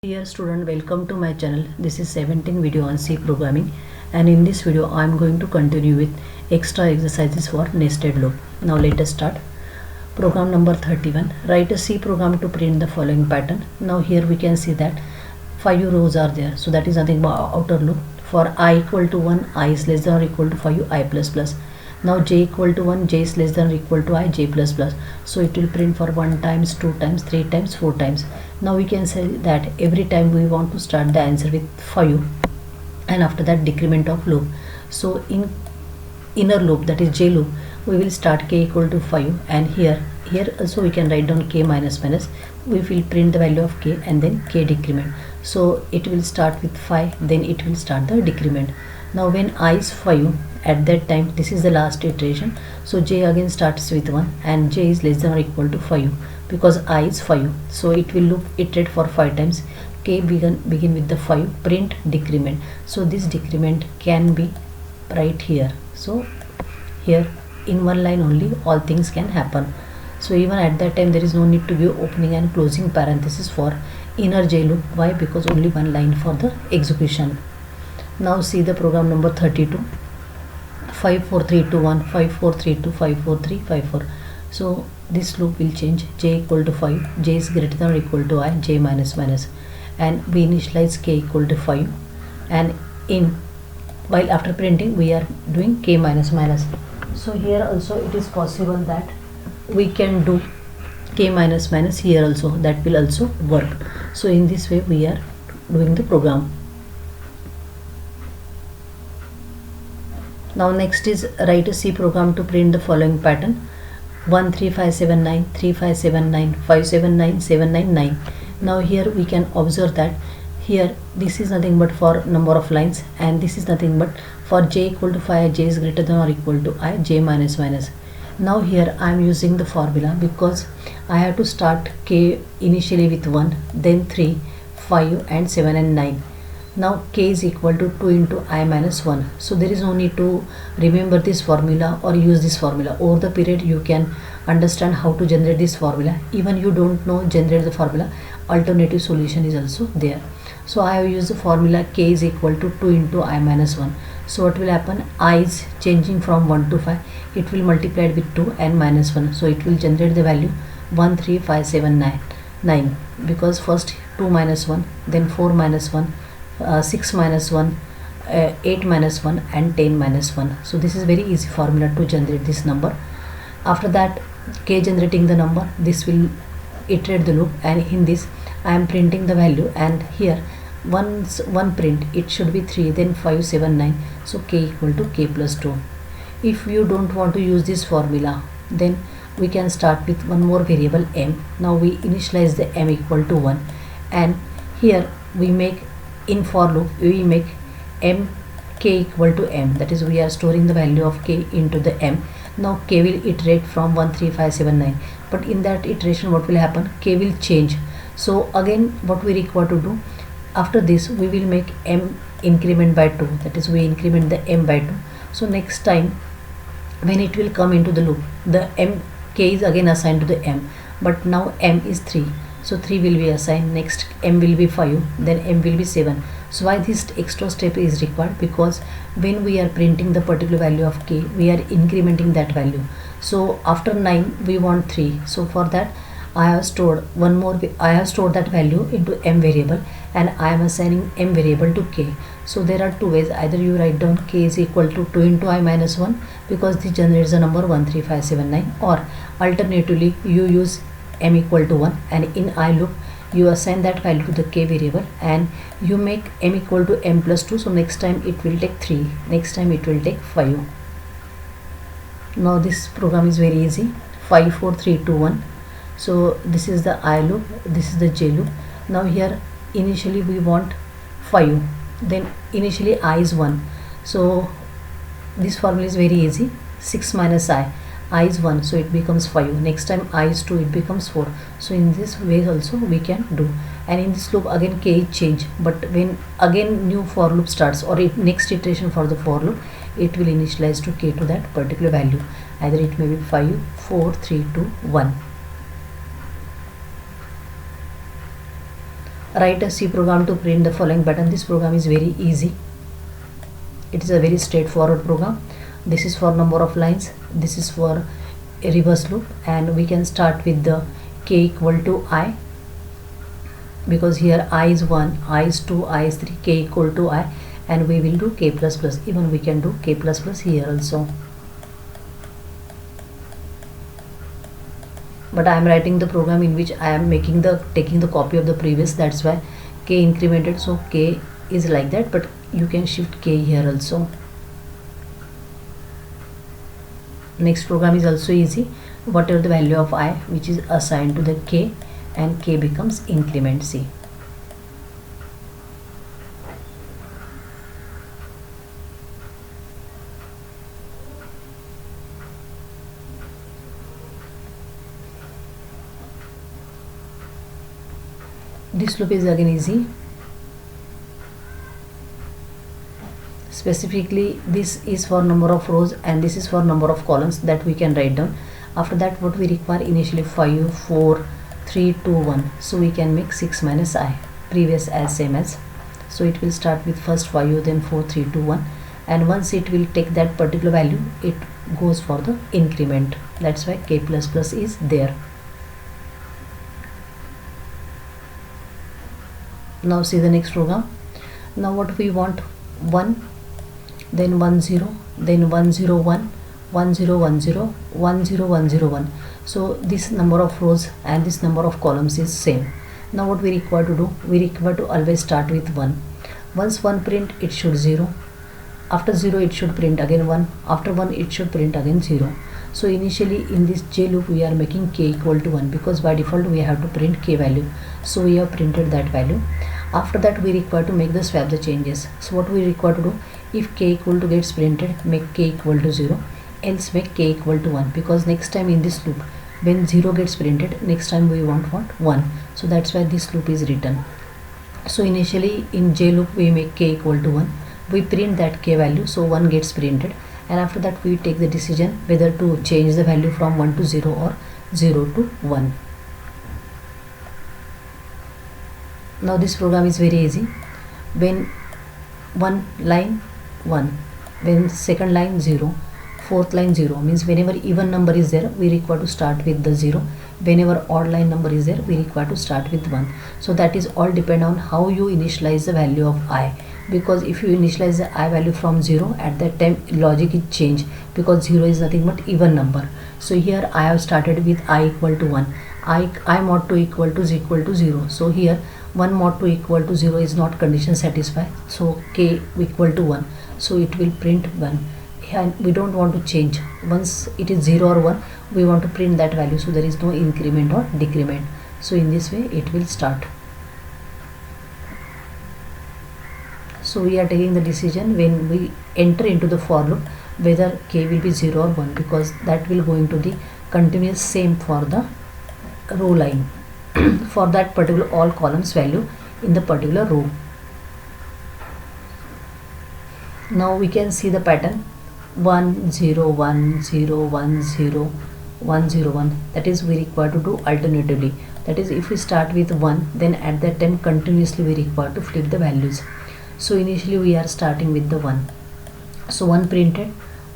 Dear student, welcome to my channel. This is 17 video on C programming, and in this video I am going to continue with extra exercises for nested loop. Now let us start. Program number 31. Write a C program to print the following pattern. Now here we can see that 5 rows are there, so that is nothing but outer loop. For I equal to 1, I is less than or equal to 5, I plus plus. Now j equal to 1, j is less than or equal to I, j plus plus. So it will print for 1 times, 2 times, 3 times, 4 times. Now we can say that every time we want to start the answer with 5 and after that decrement of loop. So in inner loop, that is j loop, we will start k equal to 5, and here also we can write down k minus minus. We will print the value of k and then k decrement. So it will start with 5, then it will start the decrement. Now when I is 5, at that time this is the last iteration, so j again starts with 1 and j is less than or equal to 5 because I is 5, so it will loop iterate for 5 times. K begin with the 5, print decrement. So this decrement can be right here. So here in one line only all things can happen. So even at that time there is no need to give opening and closing parenthesis for inner j loop. Why? Because only one line for the execution. Now see the program number 32. 5 4 3 2 1, 5 4 3 2, 5 4 3 5 4. So this loop will change. J equal to 5, j is greater than or equal to I, j minus minus, and we initialize k equal to 5, and while after printing we are doing k minus minus. So here also it is possible that we can do k minus minus here also, that will also work. So in this way we are doing the program. Now next is write a C program to print the following pattern: 1 3 5 7 9, 3 5 7 9, 5 7 9, 7 9 9. Now here we can observe that here this is nothing but for number of lines, and this is nothing but for j equal to 5, j is greater than or equal to I, j minus minus. Now here I am using the formula because I have to start k initially with 1, then 3, 5 and 7 and 9. Now k is equal to 2 into I minus 1. So there is no need to remember this formula or use this formula. Over the period you can understand how to generate this formula. Even you don't know generate the formula, alternative solution is also there. So I have used the formula k is equal to 2 into I minus 1. So what will happen? I is changing from 1 to 5. It will multiply it with 2 and minus 1. So it will generate the value 1 3 5 7 9 because first 2 minus 1, then 4 minus 1, 6 minus 1, 8 minus 1 and 10 minus 1. So this is very easy formula to generate this number. After that k generating the number, this will iterate the loop, and in this I am printing the value, and here once one print it should be 3, then 5 7 9. So k equal to k plus 2. If you don't want to use this formula, then we can start with one more variable m. Now we initialize the m equal to 1, and here we make in for loop we make m k equal to m, that is we are storing the value of k into the m. Now k will iterate from 1 3 5 7 9, but in that iteration what will happen? K will change. So again what we require to do, after this we will make m increment by 2, that is we increment the m by 2. So next time when it will come into the loop, the m k is again assigned to the m, but now m is 3. So 3 will be assigned, next m will be 5, then m will be 7. So why this extra step is required? Because when we are printing the particular value of k, we are incrementing that value. So after 9 we want 3. So for that I have stored that value into m variable, and I am assigning m variable to k. So there are two ways: either you write down k is equal to 2 into I minus 1 because this generates the number 1 3 5 7 9, or alternatively you use m equal to 1, and in I loop you assign that value to the k variable and you make m equal to m plus 2. So next time it will take 3, next time it will take 5. Now this program is very easy. 5 4 3 2 1. So this is the I loop, this is the j loop. Now here initially we want 5, then initially I is 1. So this formula is very easy. 6 minus I is 1, so it becomes 5. Next time I is 2, it becomes 4. So in this way also we can do. And in this loop again k is change, but when again new for loop starts, or next iteration for the for loop, it will initialize to k to that particular value. Either it may be 5 4 3 2 1. write a C program to print the following pattern. This program is very easy. It is a very straightforward program. This is for number of lines, this is for a reverse loop, and we can start with the k equal to I, because here I is 1, I is 2, I is 3, k equal to I, and we will do k plus plus. Even we can do k plus plus here also, but I am writing the program in which I am taking the copy of the previous, that's why k incremented, so k is like that, but you can shift k here also. Next program is also easy. Whatever the value of I which is assigned to the k, and k becomes increment C. This loop is again easy. Specifically this is for number of rows and this is for number of columns that we can write down. After that what we require initially 5, 4, 3, 2, 1, so we can make 6 minus I, previous as same as. So it will start with first 5, then 4, 3, 2, 1, and once it will take that particular value it goes for the increment. That's why k plus plus is there. Now see the next program. Now what we want, 1, then 1 0, then 1 0 1, 1 0 1 0, 1 0 1 0 1. So this number of rows and this number of columns is same. Now what we require to do, we require to always start with 1. Once 1 print, it should 0. After 0 it should print again 1. After 1 it should print again 0. So initially in this J loop we are making k equal to 1, because by default we have to print k value. So we have printed that value. After that we require to make the swap the changes. So what we require to do, if k equal to gets printed, make k equal to 0, else make k equal to 1, because next time in this loop when 0 gets printed, next time we want 1. So that's why this loop is written. So initially in J loop we make k equal to 1, we print that k value, so 1 gets printed, and after that we take the decision whether to change the value from 1 to 0 or 0 to 1. Now this program is very easy. When one line 1, when second line 0, fourth line 0, means whenever even number is there we require to start with the 0, whenever odd line number is there we require to start with 1. So that is all depend on how you initialize the value of I, because if you initialize the I value from 0, at that time logic is changed, because 0 is nothing but even number. So here I have started with I equal to 1, I mod 2 equal to 0. So here 1 mod 2 equal to 0 is not condition satisfied, so k equal to 1, so it will print 1, and we don't want to change. Once it is 0 or 1 we want to print that value, so there is no increment or decrement. So in this way it will start. So we are taking the decision when we enter into the for loop whether k will be 0 or 1, because that will go into the continuous same for the row line for that particular all columns value in the particular row. Now we can see the pattern 1 0 1 0 1 0 1 0 1, that is we require to do alternatively. That is, if we start with 1, then at that time continuously we require to flip the values. So initially we are starting with the 1, so 1 printed,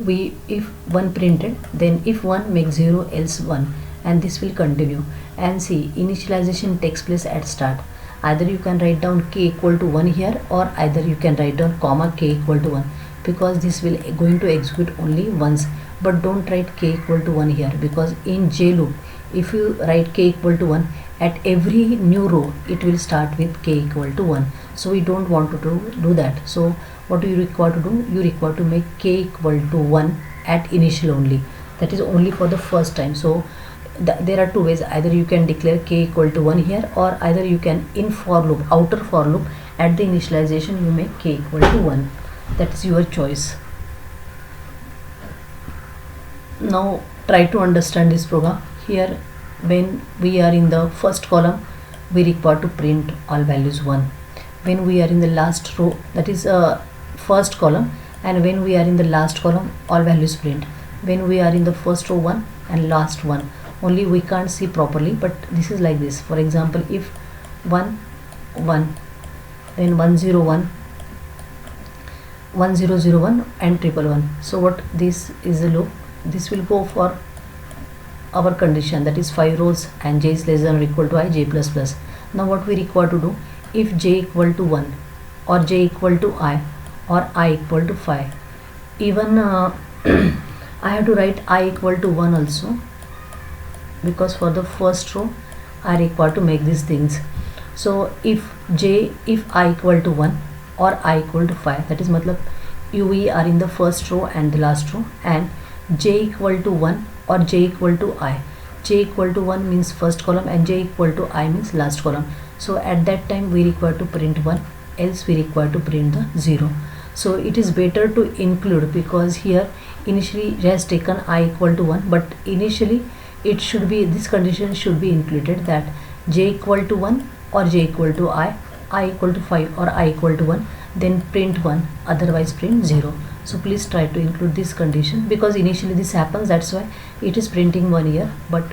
if 1 printed, then if 1 make 0 else 1, and this will continue. And see, initialization takes place at start. Either you can write down k equal to 1 here, or either you can write down comma k equal to 1, because this will going to execute only once. But don't write k equal to 1 here, because in J loop if you write k equal to 1, at every new row it will start with k equal to 1. So we don't want to do that. So what do you require to do, you require to make k equal to 1 at initial only, that is only for the first time. So there are two ways, either you can declare k equal to 1 here, or either you can in for loop, outer for loop, at the initialization you make k equal to 1. That's your choice. Now try to understand this program. Here when we are in the first column we require to print all values 1. When we are in the last row, that is first column, and when we are in the last column all values print. When we are in the first row 1 and last 1, only we can't see properly, but this is like this. For example, if 1 1, then 101, 1001 and 111. So what this is a loop, this will go for our condition, that is 5 rows and j is less than or equal to I, j plus plus. Now what we require to do, if j equal to 1 or j equal to I or I equal to 5, even I have to write I equal to 1 also, because for the first row I require to make these things. So if I equal to 1 or I equal to 5, that is matlab we are in the first row and the last row, and j equal to 1 or j equal to I. J equal to 1 means first column and j equal to I means last column. So at that time we require to print 1, else we require to print the 0. So it is better to include, because here initially it has taken I equal to 1, but initially it should be, this condition should be included, that j equal to 1 or j equal to I equal to 5 or I equal to 1, then print 1, otherwise print 0. So please try to include this condition, because initially this happens, that's why it is printing 1 here, but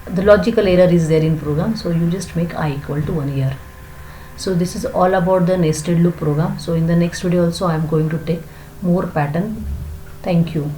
the logical error is there in program, so you just make I equal to 1 here. So this is all about the nested loop program. So in the next video also I am going to take more pattern. Thank you.